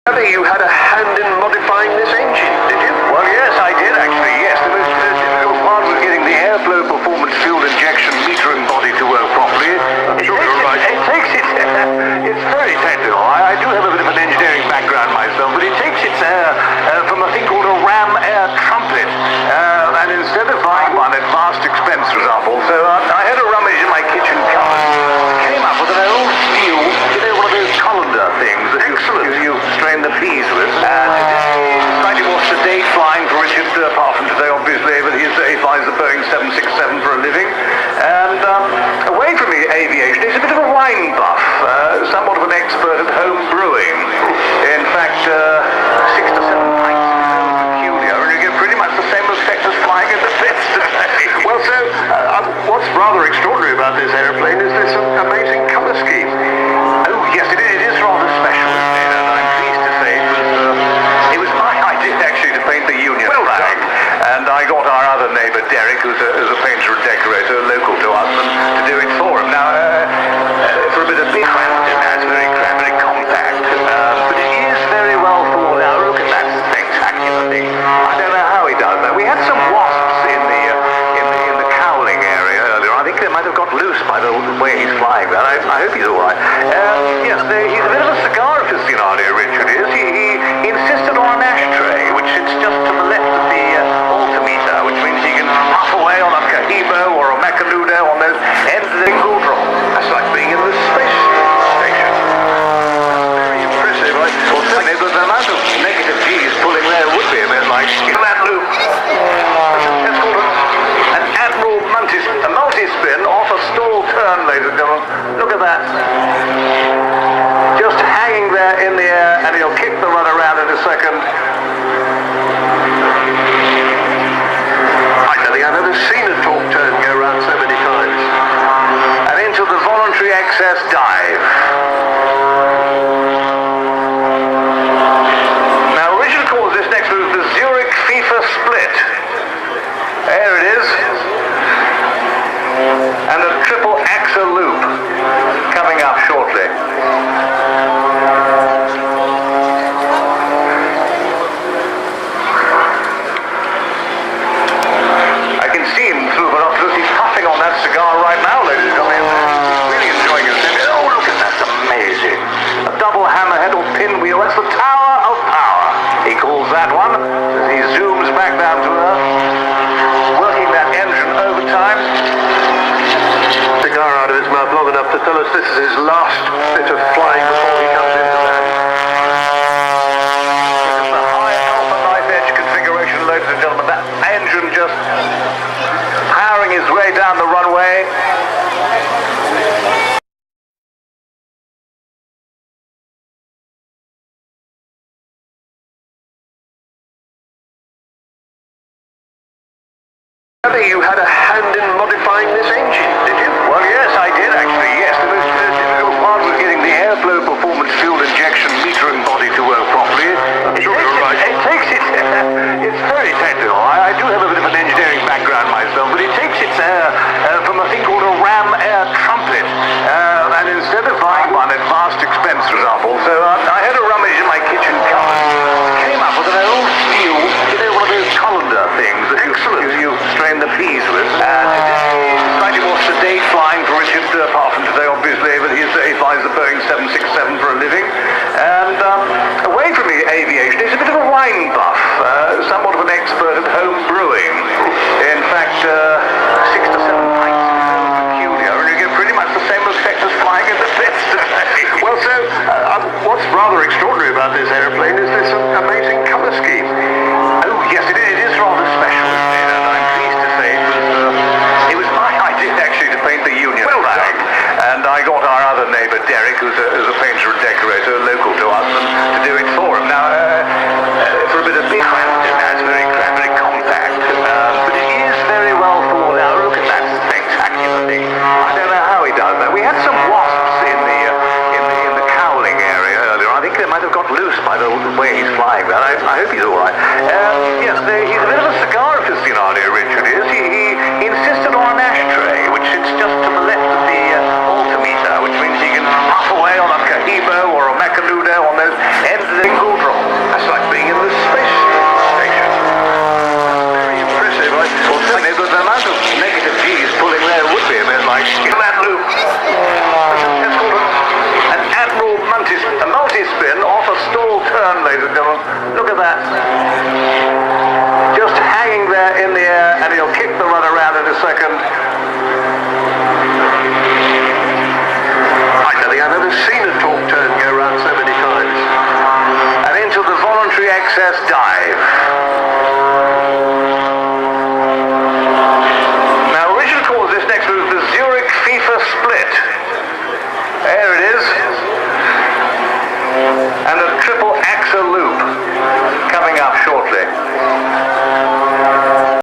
You had a hand in modifying this engine, did you? Well, yes, I did actually, yes. The most difficult part was getting the airflow performance fuel injection metering body to work properly. I'm sure you're right. It's very technical. I do have a bit of an engineering background myself, but it takes its air from a thing called a ram air trumpet. And instead of buying one at vast expense, for example, so I had a rummage in my kitchen cupboard. Came up with an old steel, one of those colander things that you strain the peas with. And today, slightly more sedate flying for Richard Parson today, obviously, but he flies the Boeing 767 for a living. And away from the aviation, he's a bit of a wine buff, somewhat of an expert at home brewing. In fact, 6 to 7 pints of his own peculiar, and you get pretty much the same effect as flying in the pits today. Well, so, what's rather extraordinary about this airplane is this amazing colour scheme. Oh, yes, it is rather special, isn't it? And I'm pleased to say it was my idea, actually, to paint the Union flag. And I got our other neighbour, Derek, who's a painter and decorator, local to us, and to do it for him. Now, for a bit of big it's very compact, but it is very well thought out. Look at that spectacular thing. I don't know how he does that. We had some wasps in the cowling area earlier. I think they might have got loose by the way he's flying there. I hope he's all right. Yes, he's a bit of a cigar aficionado, Richard is. He insisted on an ashtray, which sits just to the left of the altimeter, which means he can puff away on a Cohiba or a Macanudo on those ends of the single drop. That's like being in the space station. That's very impressive. Well, certainly, but the amount of negative G's pulling there would be a bit like that loop. That's called an Admiral multi-spin off a stall turn, ladies and gentlemen. Look at that. Just hanging there in the air, and he'll kick the rudder around in a second. I don't think I've ever seen a torque turn go around so many times. And into the voluntary excess dive. Now, Richard calls this next move the Zurich FIFA split. There it is. And a triple axle loop coming up shortly. I can see him through binoculars. He's puffing on that cigar right now, ladies and gentlemen. He's really enjoying it. Oh, look at that. That's amazing. A double hammerhead or pinwheel. That's the Tower of Power, he calls that one, as he zooms back down to earth, working that engine overtime. Cigar out of his mouth long enough to tell us this is his last bit of flying before he comes into land. This is the high alpha knife edge configuration, ladies and gentlemen. That engine just powering his way down the runway. You had a hand in modifying this engine, did you? Well, yes, I did actually, yes. The most difficult part was getting the airflow performance fuel injection metering body to work properly. I'm sure you're right. It's very technical. I do have a bit of an engineering background myself, but it takes its air from a thing called a ram air trumpet. And instead of buying one at vast expense, for example, so I had a rummage in my kitchen cupboard. Came up with an old steel, one of those colander things that you strain the peas with. And today, slightly more sedate flying for Richard Parson today, obviously, but he flies the Boeing 767 for a living. And away from the aviation, he's a bit of a wine buff, somewhat of an expert at home brewing. In fact, 6 to 7 pints of his own peculiar, and you get pretty much the same effect as flying in the pits today. Well, so, what's rather extraordinary about this airplane is this amazing colour scheme. Oh, yes, it is rather special, isn't it? And I'm pleased to say it was my idea, actually, to paint the Union flag. And I got our other neighbour, Derek, who's a painter and decorator, local to us, and to do it for him. Now, for a bit of big it's very compact, but it is very well thought out. Look at that spectacular thing. I don't know how he does that. We had some wasps in the cowling area earlier. I think they might have got loose by the way he's flying there. I hope he's all right. Yes, he's a bit of a cigar aficionado, Richard is. He insisted on an ashtray, which sits just to the left of the altimeter, which means he can puff away on a Cohiba or a Macanudo on those second.